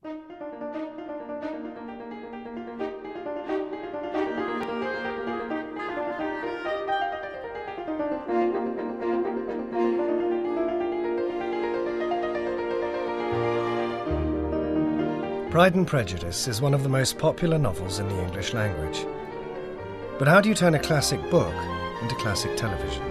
Pride and Prejudice is one of the most popular novels in the English language. But how do you turn a classic book into classic television?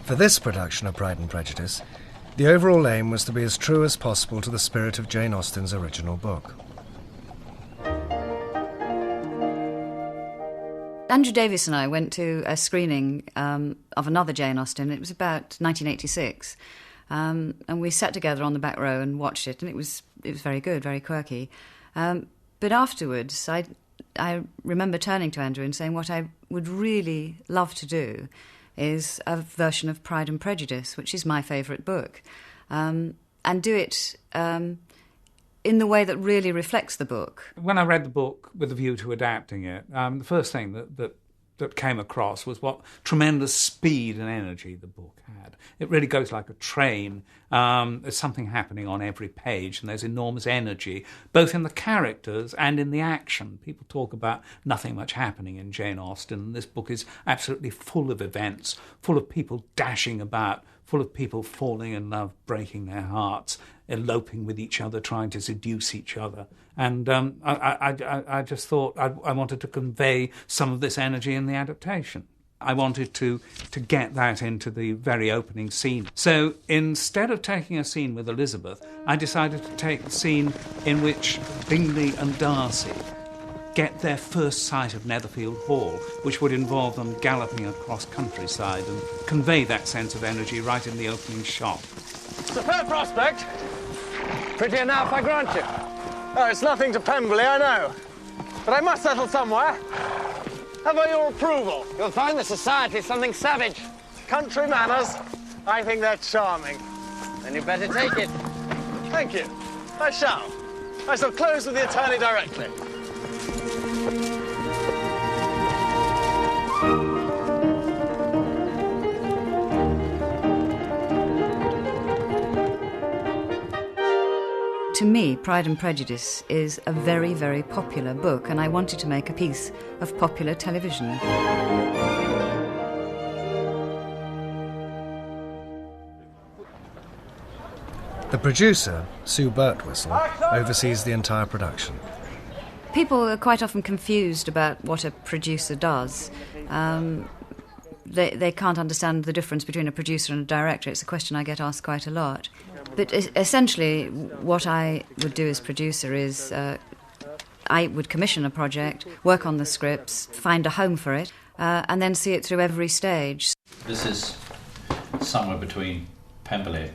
For this production of Pride and Prejudice, the overall aim was to be as true as possible to the spirit of Jane Austen's original book. Andrew Davies and I went to a screening of another Jane Austen. It was about 1986. And we sat together on the back row and watched it, and it was very good, very quirky. But afterwards, I remember turning to Andrew and saying what I would really love to do is a version of Pride and Prejudice, which is my favourite book, and do it in the way that really reflects the book. When I read the book with a view to adapting it, the first thing that came across was what tremendous speed and energy the book had. It really goes like a train. There's something happening on every page, and there's enormous energy, both in the characters and in the action. People talk about nothing much happening in Jane Austen, and this book is absolutely full of events, full of people dashing about, full of people falling in love, breaking their hearts, eloping with each other, trying to seduce each other. And I just thought I wanted to convey some of this energy in the adaptation. I wanted to get that into the very opening scene. So instead of taking a scene with Elizabeth, I decided to take the scene in which Bingley and Darcy get their first sight of Netherfield Hall, which would involve them galloping across countryside and convey that sense of energy right in the opening shot. Superb prospect. Pretty enough, I grant you. Oh, it's nothing to Pemberley, I know. But I must settle somewhere. How about your approval? You'll find the society something savage. Country manners, I think they're charming. Then you better take it. Thank you. I shall. I shall close with the attorney directly. To me, Pride and Prejudice is a very, very popular book, and I wanted to make a piece of popular television. The producer, Sue Birtwistle, oversees the entire production. People are quite often confused about what a producer does. They can't understand the difference between a producer and a director. It's a question I get asked quite a lot. But essentially, what I would do as producer is I would commission a project, work on the scripts, find a home for it, and then see it through every stage. This is somewhere between Pemberley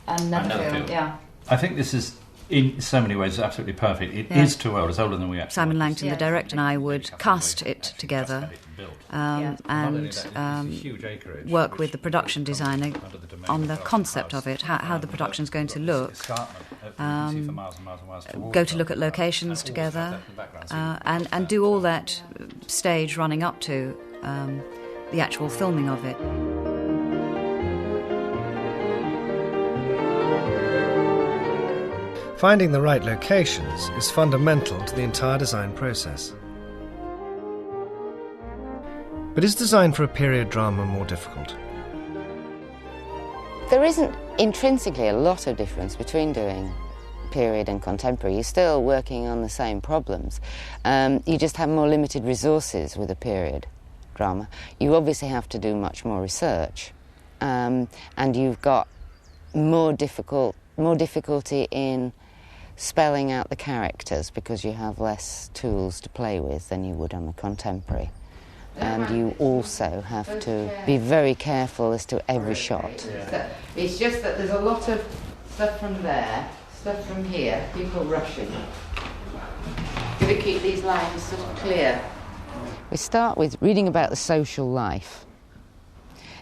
and Netherfield, yeah. I think this is, in so many ways, absolutely perfect. It is too old. It's older than we actually Simon want. Langton, the director, and I would cast it together and work with the production designer on the concept of it, how the production's going to look, go to look at locations together, and do all that stage running up to the actual filming of it. Finding the right locations is fundamental to the entire design process. But is design for a period drama more difficult? There isn't intrinsically a lot of difference between doing period and contemporary. You're still working on the same problems. You just have more limited resources with a period drama. You obviously have to do much more research, and you've got more difficulty in spelling out the characters because you have less tools to play with than you would on the contemporary. and you also have to be very careful as to every shot. It's just that there's a lot of stuff from there, stuff from here, people rushing. You've got to keep these lines sort of clear. We start with reading about the social life.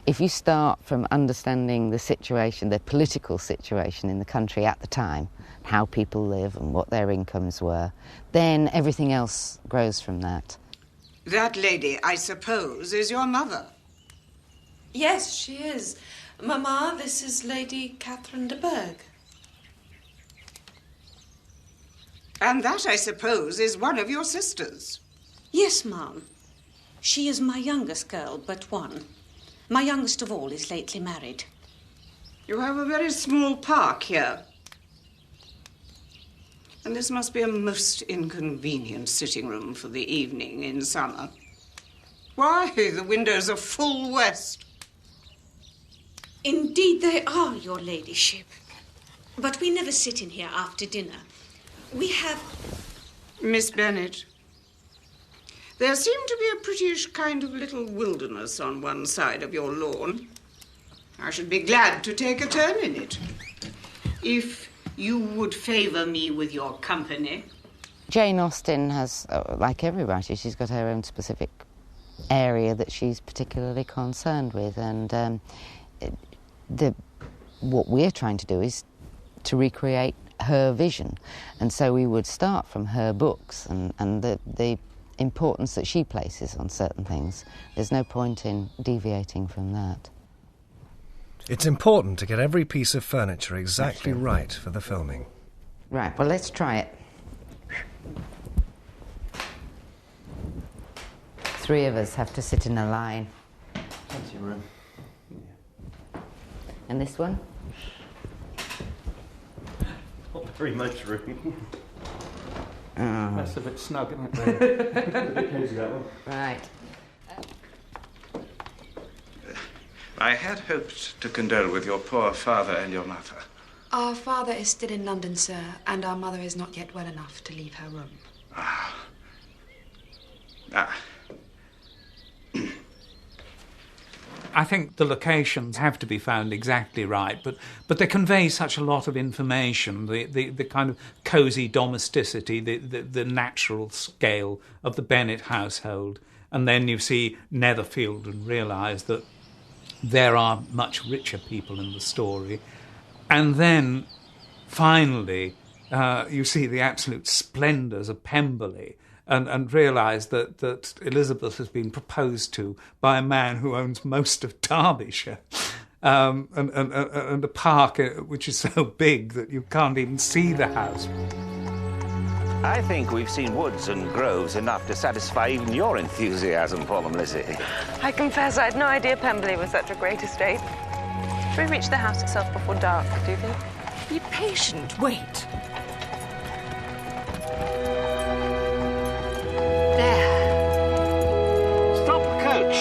If you start from understanding the situation, the political situation in the country at the time, how people live and what their incomes were, then everything else grows from that. That lady, I suppose, is your mother? Yes, she is. Mamma, this is Lady Catherine de Bourgh. And that, I suppose, is one of your sisters? Yes, ma'am. She is my youngest girl, but one. My youngest of all is lately married. You have a very small park here. And this must be a most inconvenient sitting room for the evening in summer. Why, the windows are full west. Indeed they are, your ladyship. But we never sit in here after dinner. We have... Miss Bennet, there seemed to be a prettyish kind of little wilderness on one side of your lawn. I should be glad to take a turn in it, if you would favour me with your company. Jane Austen has, like every writer, she's got her own specific area that she's particularly concerned with, and what we're trying to do is to recreate her vision, and so we would start from her books and the importance that she places on certain things. There's no point in deviating from that. It's important to get every piece of furniture exactly right for the filming. Right, well, let's try it. 3 of us have to sit in a line. That's your room. And this one? Not very much room. That's a bit snug, isn't it? A bit cosy, that one. Right. I had hoped to condole with your poor father and your mother. Our father is still in London, sir, and our mother is not yet well enough to leave her room. Ah. I think the locations have to be found exactly right, but they convey such a lot of information, the kind of cosy domesticity, the natural scale of the Bennet household. And then you see Netherfield and realise that there are much richer people in the story. And then, finally, you see the absolute splendours of Pemberley, and realise that Elizabeth has been proposed to by a man who owns most of Derbyshire, and a park which is so big that you can't even see the house. I think we've seen woods and groves enough to satisfy even your enthusiasm for them, Lizzie. I confess I had no idea Pemberley was such a great estate. Should we reach the house itself before dark, do you think? Be patient, wait. Stop the coach.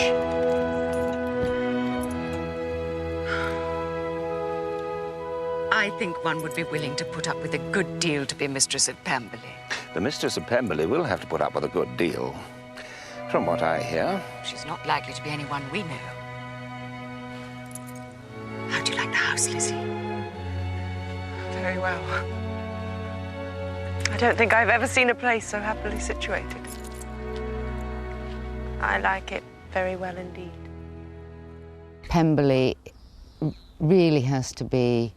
I think one would be willing to put up with a good deal to be mistress of Pemberley. The mistress of Pemberley will have to put up with a good deal. From what I hear. She's not likely to be anyone we know. How do you like the house, Lizzie? Very well. I don't think I've ever seen a place so happily situated. I like it very well indeed. Pemberley really has to be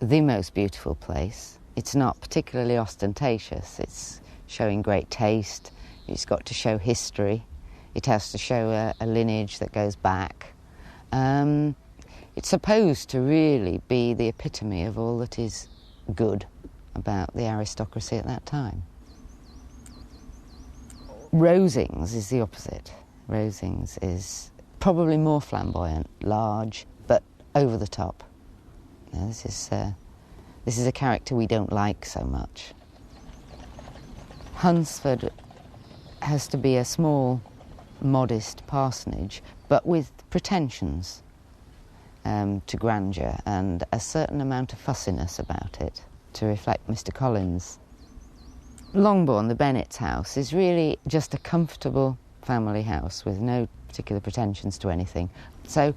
the most beautiful place. It's not particularly ostentatious. It's showing great taste. It's got to show history. It has to show a lineage that goes back. It's supposed to really be the epitome of all that is good about the aristocracy at that time. Rosings is the opposite. Rosings is probably more flamboyant, large, but over the top. Now, this is a character we don't like so much. Hunsford has to be a small, modest parsonage, but with pretensions to grandeur and a certain amount of fussiness about it to reflect Mr. Collins. Longbourn, the Bennet's house, is really just a comfortable family house with no particular pretensions to anything. So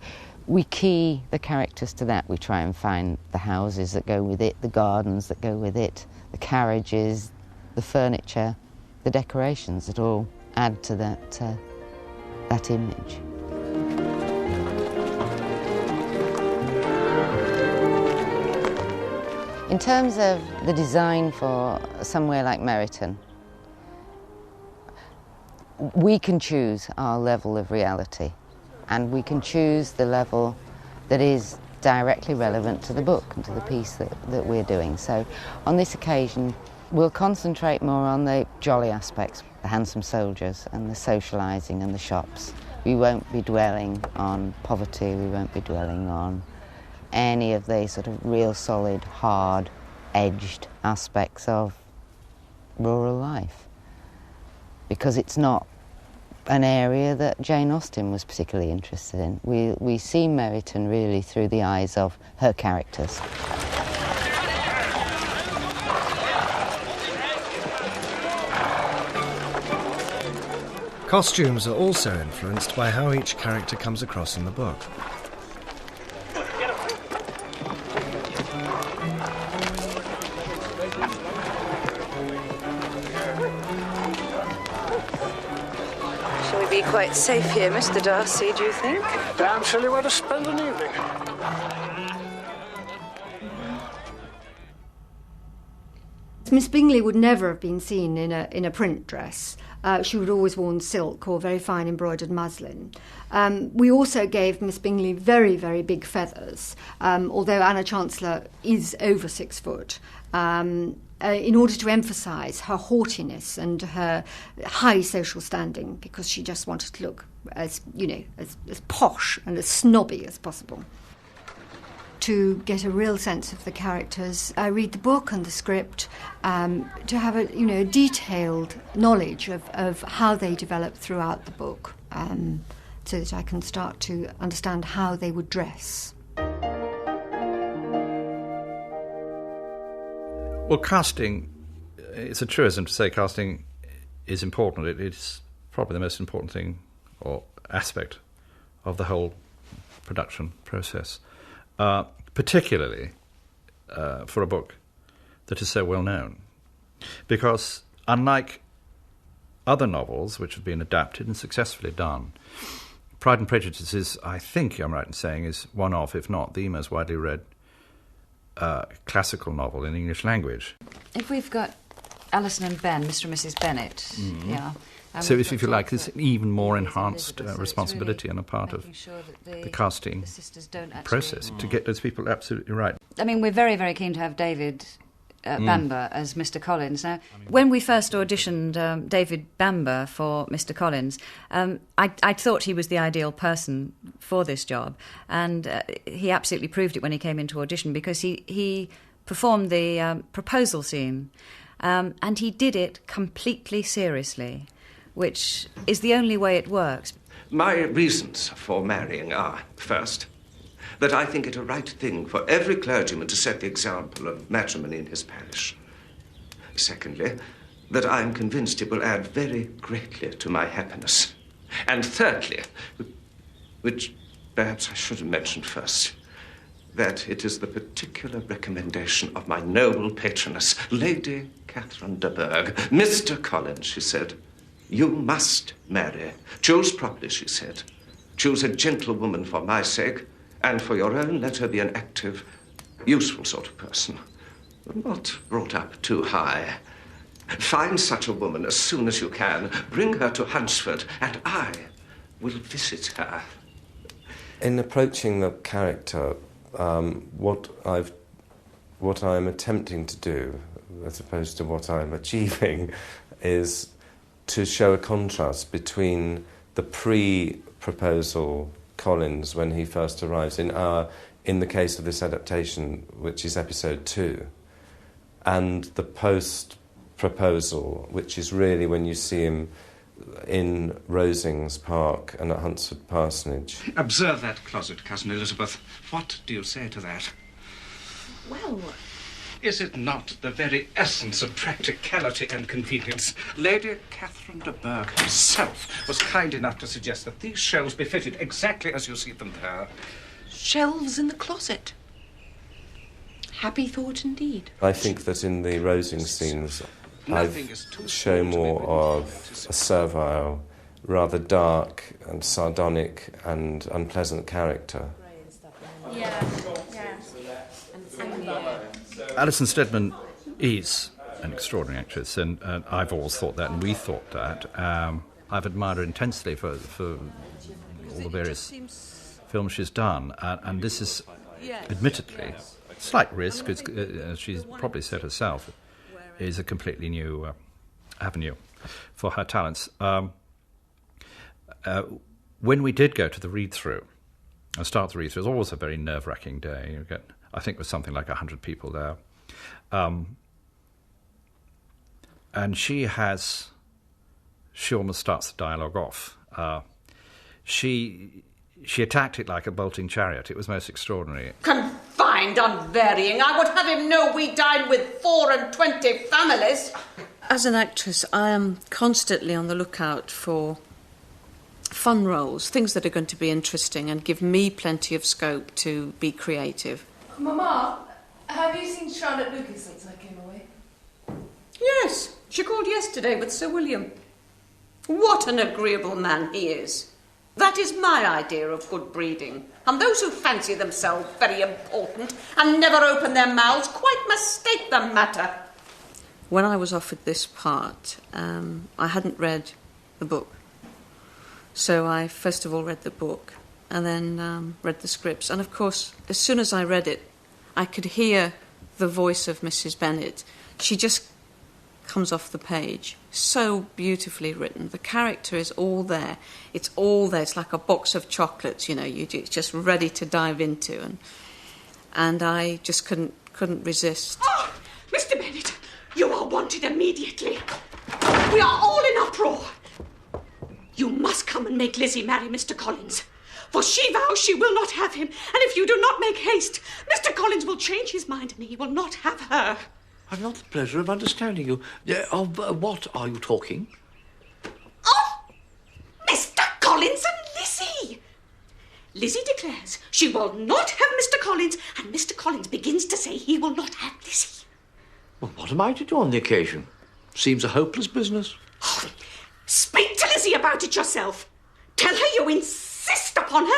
we key the characters to that. We try and find the houses that go with it, the gardens that go with it, the carriages, the furniture, the decorations that all add to that image. In terms of the design for somewhere like Meryton, we can choose our level of reality, and we can choose the level that is directly relevant to the book and to the piece that we're doing. So on this occasion, we'll concentrate more on the jolly aspects, the handsome soldiers and the socialising and the shops. We won't be dwelling on poverty, we won't be dwelling on any of the sort of real solid, hard-edged aspects of rural life, because it's not an area that Jane Austen was particularly interested in. We see Meryton really through the eyes of her characters. Costumes are also influenced by how each character comes across in the book. Shall we be quite safe here, Mr. Darcy, do you think? Damn silly way to spend an evening. Miss Bingley would never have been seen in a print dress. She would always worn silk or very fine embroidered muslin. We also gave Miss Bingley very, very big feathers, although Anna Chancellor is over 6 foot, in order to emphasise her haughtiness and her high social standing, because she just wanted to look as posh and as snobby as possible. To get a real sense of the characters, I read the book and the script to have a detailed knowledge of how they develop throughout the book, so that I can start to understand how they would dress. Well, casting, it's a truism to say casting is important. It's probably the most important thing or aspect of the whole production process. Particularly for a book that is so well known. Because unlike other novels which have been adapted and successfully done, Pride and Prejudice is, I think I'm right in saying, is one of, if not the most widely read classical novel in the English language. If we've got Alison and Ben, Mr. and Mrs. Bennet, yeah. So if you like, there's even more enhanced responsibility on the part of the casting process to get those people absolutely right. I mean, we're very, very keen to have David Bamber as Mr. Collins. Now, when we first auditioned David Bamber for Mr. Collins, I thought he was the ideal person for this job, and he absolutely proved it when he came into audition, because he performed the proposal scene, and he did it completely seriously, which is the only way it works. My reasons for marrying are, first, that I think it a right thing for every clergyman to set the example of matrimony in his parish. Secondly, that I am convinced it will add very greatly to my happiness. And thirdly, which perhaps I should have mentioned first, that it is the particular recommendation of my noble patroness, Lady Catherine de Bourgh. Mr. Collins, she said, you must marry. Choose properly, she said. Choose a gentlewoman for my sake, and for your own, let her be an active, useful sort of person, not brought up too high. Find such a woman as soon as you can. Bring her to Hunsford, and I will visit her. In approaching the character, what I'm attempting to do, as opposed to what I'm achieving, is to show a contrast between the pre-proposal Collins when he first arrives in the case of this adaptation, which is episode 2, and the post-proposal, which is really when you see him in Rosings Park and at Hunsford Parsonage. Observe that closet, Cousin Elizabeth. What do you say to that? Well, Is it not the very essence of practicality and convenience? Lady Catherine de Bourgh herself was kind enough to suggest that these shelves be fitted exactly as you see them there. Shelves in the closet. Happy thought indeed. I think that in the rosing scenes, Nothing I've is too shown small to more be of a servile, rather dark and sardonic and unpleasant character. Alison Steadman is an extraordinary actress, and I've always thought that, and we thought that. I've admired her intensely for all the various films she's done, and this is admittedly slight risk, as she's probably said herself, is a completely new avenue for her talents. When we did go to the read-through, and start the read-through, it was always a very nerve-wracking day. You get, I think it was something like 100 people there. And she almost starts the dialogue off. She attacked it like a bolting chariot. It was most extraordinary. Confined, unvarying. I would have him know we dine with 24 families. As an actress, I am constantly on the lookout for fun roles, things that are going to be interesting and give me plenty of scope to be creative. Mama, have you seen Charlotte Lucas since I came away? Yes, she called yesterday with Sir William. What an agreeable man he is. That is my idea of good breeding. And those who fancy themselves very important and never open their mouths quite mistake the matter. When I was offered this part, I hadn't read the book. So I first of all read the book and then read the scripts. And of course, as soon as I read it, I could hear the voice of Mrs. Bennet. She just comes off the page. So beautifully written. The character is all there. It's all there. It's like a box of chocolates, you know. It's just ready to dive into. And I just couldn't resist. Oh, Mr. Bennet, you are wanted immediately. We are all in uproar. You must come and make Lizzie marry Mr. Collins. For she vows she will not have him. And if you do not make haste, Mr. Collins will change his mind and he will not have her. I've not the pleasure of understanding you. Of what are you talking? Of Mr. Collins and Lizzie. Lizzie declares she will not have Mr. Collins, and Mr. Collins begins to say he will not have Lizzie. Well, what am I to do on the occasion? Seems a hopeless business. Oh, speak to Lizzie about it yourself. Tell her you insist upon her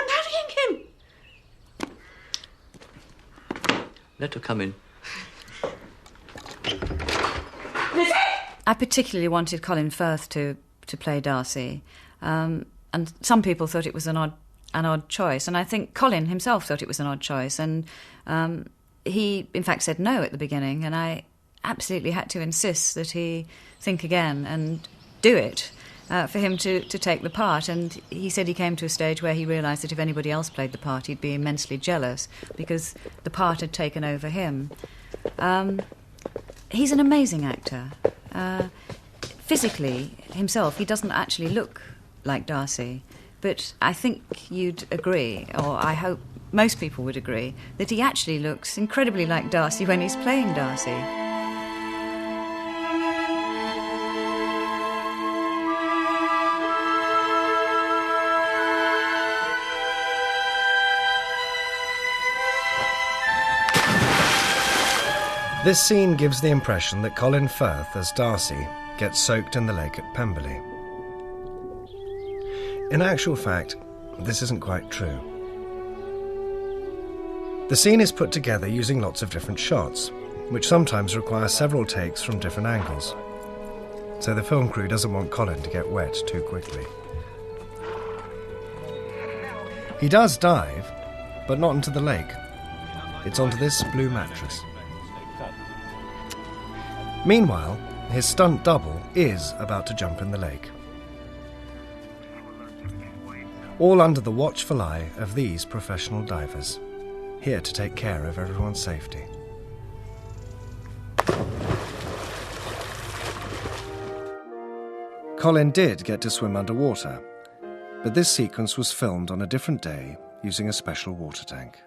marrying him. Let her come in. Lizzie! I particularly wanted Colin Firth to play Darcy, and some people thought it was an odd choice, and I think Colin himself thought it was an odd choice, and he in fact said no at the beginning, and I absolutely had to insist that he think again and do it for him to take the part. And he said he came to a stage where he realised that if anybody else played the part, he'd be immensely jealous because the part had taken over him. He's an amazing actor. Physically, himself, he doesn't actually look like Darcy, but I think you'd agree, or I hope most people would agree, that he actually looks incredibly like Darcy when he's playing Darcy. This scene gives the impression that Colin Firth, as Darcy, gets soaked in the lake at Pemberley. In actual fact, this isn't quite true. The scene is put together using lots of different shots, which sometimes require several takes from different angles. So the film crew doesn't want Colin to get wet too quickly. He does dive, but not into the lake. It's onto this blue mattress. Meanwhile, his stunt double is about to jump in the lake. All under the watchful eye of these professional divers, here to take care of everyone's safety. Colin did get to swim underwater, but this sequence was filmed on a different day using a special water tank.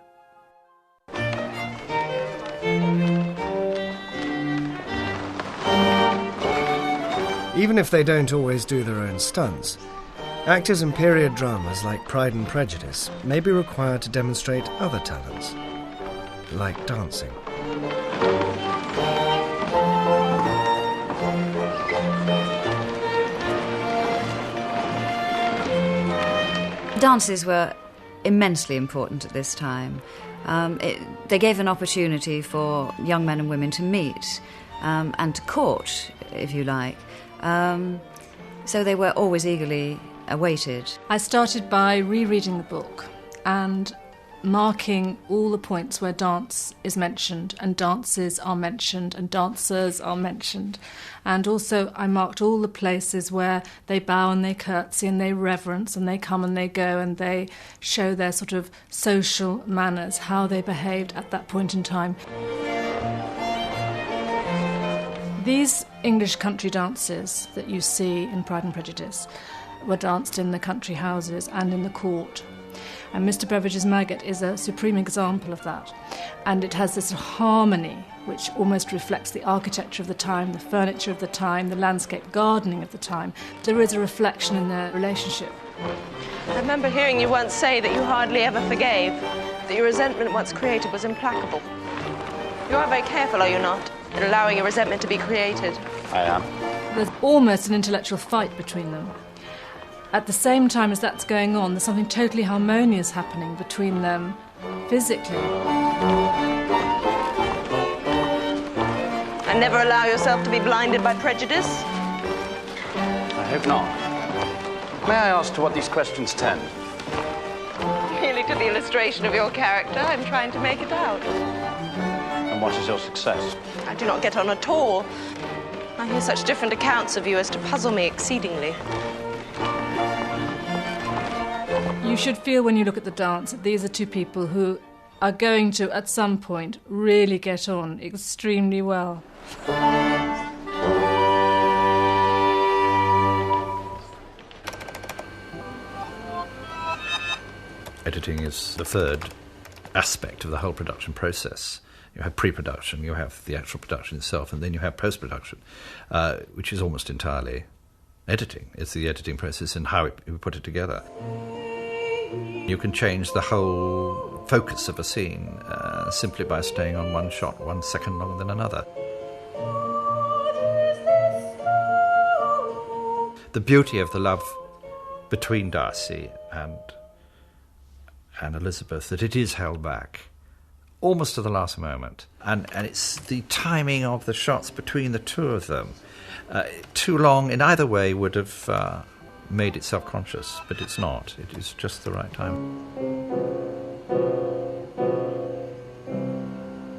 Even if they don't always do their own stunts, actors in period dramas like Pride and Prejudice may be required to demonstrate other talents, like dancing. Dances were immensely important at this time. They gave an opportunity for young men and women to meet and to court, if you like. So they were always eagerly awaited. I started by rereading the book and marking all the points where dance is mentioned and dances are mentioned and dancers are mentioned. And also I marked all the places where they bow and they curtsy and they reverence and they come and they go and they show their sort of social manners, how they behaved at that point in time. These English country dances that you see in Pride and Prejudice were danced in the country houses and in the court. And Mr. Beveridge's Maggot is a supreme example of that. And it has this harmony which almost reflects the architecture of the time, the furniture of the time, the landscape gardening of the time. There is a reflection in their relationship. I remember hearing you once say that you hardly ever forgave, that your resentment once created was implacable. You are very careful, are you not, in allowing your resentment to be created? I am. There's almost an intellectual fight between them. At the same time as that's going on, there's something totally harmonious happening between them physically. And never allow yourself to be blinded by prejudice? I hope not. May I ask to what these questions tend? Merely to the illustration of your character. I'm trying to make it out. And what is your success? I do not get on at all. I hear such different accounts of you as to puzzle me exceedingly. You should feel when you look at the dance that these are two people who are going to, at some point, really get on extremely well. Editing is the third aspect of the whole production process. You have pre-production, you have the actual production itself, and then you have post-production, which is almost entirely editing. It's the editing process and how we put it together. You can change the whole focus of a scene simply by staying on one shot 1 second longer than another. The beauty of the love between Darcy and Elizabeth, that it is held back almost to the last moment. And it's the timing of the shots between the two of them. Too long in either way would have made it self-conscious, but it's not. It is just the right time.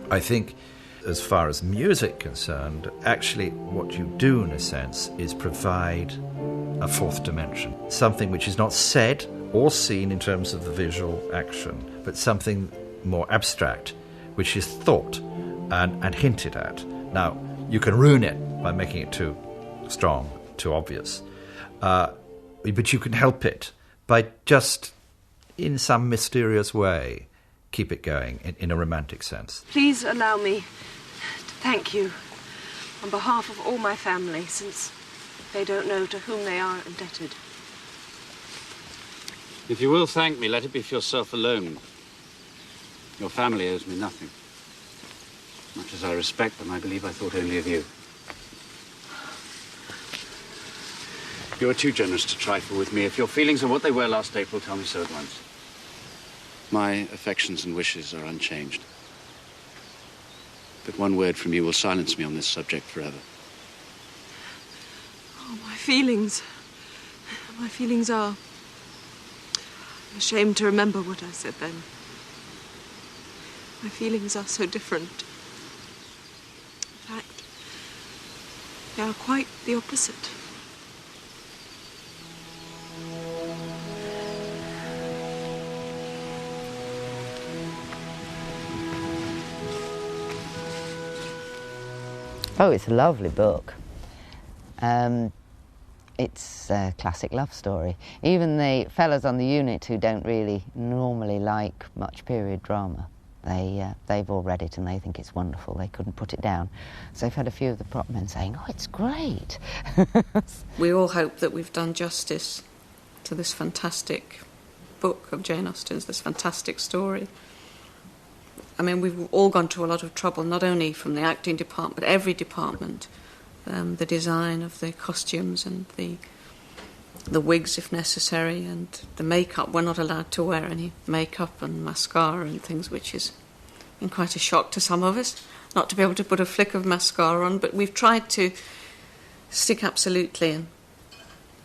I think, as far as music concerned, actually what you do, in a sense, is provide a fourth dimension. Something which is not said or seen in terms of the visual action, but something more abstract, which is thought and hinted at. Now, you can ruin it by making it too strong, too obvious. But you can help it by just, in some mysterious way, keep it going in a romantic sense. Please allow me to thank you on behalf of all my family, since they don't know to whom they are indebted. If you will thank me, let it be for yourself alone. Your family owes me nothing. Much as I respect them, I believe I thought only of you. You are too generous to trifle with me. If your feelings are what they were last April, tell me so at once. My affections and wishes are unchanged. But one word from you will silence me on this subject forever. Oh, my feelings. My feelings are... I'm ashamed to remember what I said then. My feelings are so different. In fact, they are quite the opposite. Oh, it's a lovely book. It's a classic love story. Even the fellas on the unit who don't really normally like much period drama They've all read it and they think it's wonderful. They couldn't put it down. So I've had a few of the prop men saying, "Oh, it's great." We all hope that we've done justice to this fantastic book of Jane Austen's, this fantastic story. I mean, we've all gone to a lot of trouble, not only from the acting department, but every department. The design of the costumes and the wigs, if necessary, and the makeup. We're not allowed to wear any makeup and mascara and things, which is been quite a shock to some of us, not to be able to put a flick of mascara on, but we've tried to stick absolutely and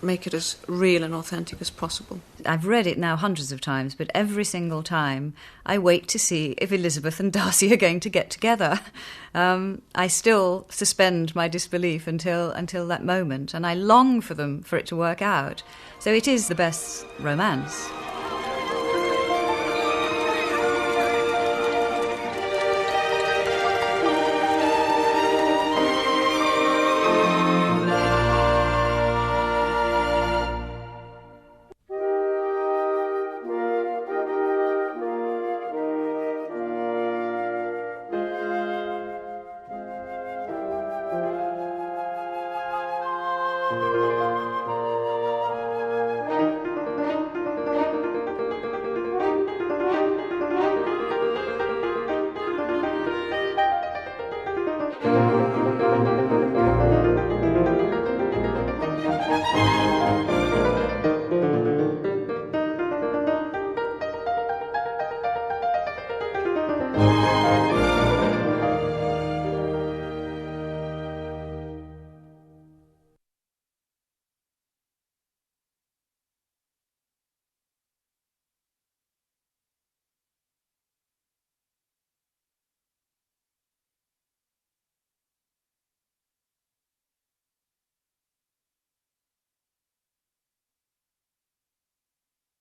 make it as real and authentic as possible. I've read it now hundreds of times, but every single time I wait to see if Elizabeth and Darcy are going to get together. I still suspend my disbelief until that moment, and I long for it to work out. So it is the best romance.